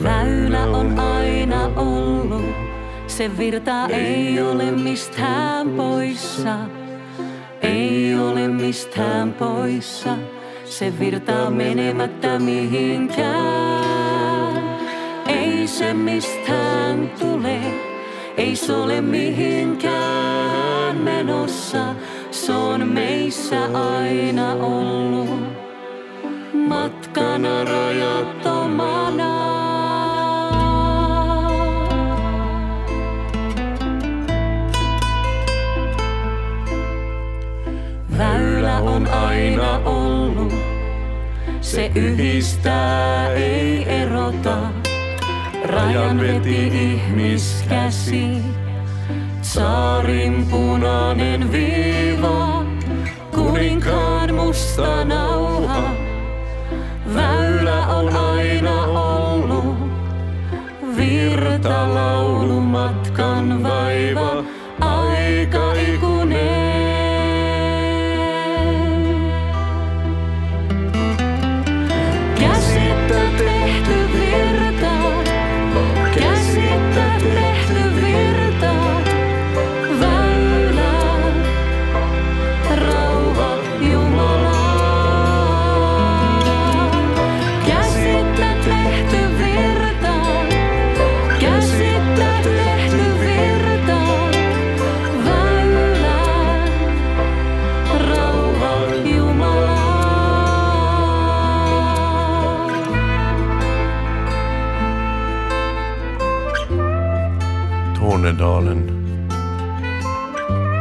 Väylä on aina ollut, se virta ei ole mistään poissa. Ei ole mistään poissa, se virtaa menemättä mihinkään. Ei se mistään tule, ei se ole mihinkään menossa. Se on meissä aina ollut, matkana rajattomana. Väylä on aina ollut, se yhdistää, ei erota. Rajan veti ihmiskäsi, tsaarin punainen viiva, kuninkaan musta nauha. Väylä on aina ollut, virta laulumatkan vaiva, aika ikuinen. Tornedalen,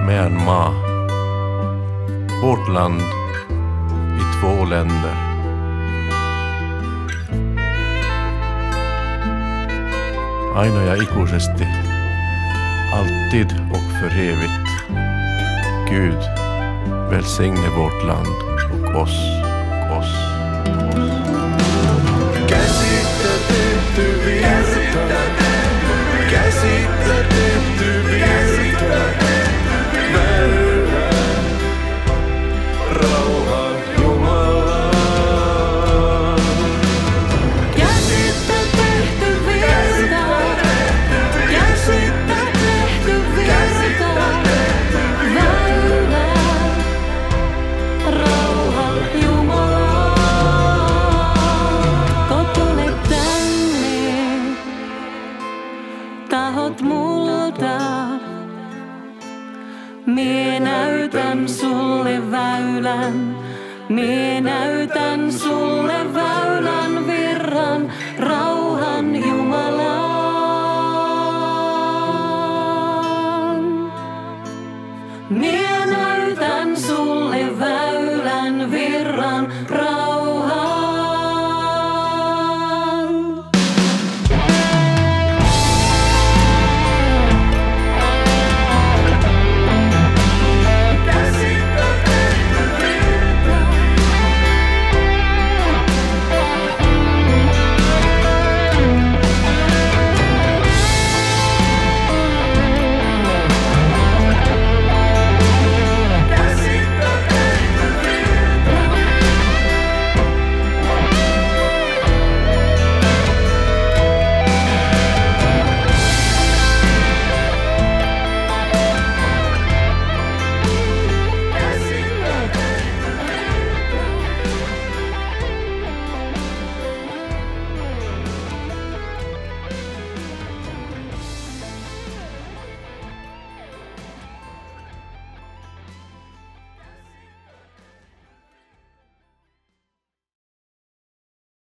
Myanmar, vårt land i 2 länder. Aina ja ikuisesti, alltid och för evigt. Gud välsigne vårt land och oss. Käsittä tehty virta, käsittä tehty virta, väylä, rauha Jumalaan. Käsittä tehty virta, käsittä tehty virta, väylä, rauha Jumalaan. Kotole tänne, tahot multa. Mie näytän sulle väylän, mie näytän sulle väylän.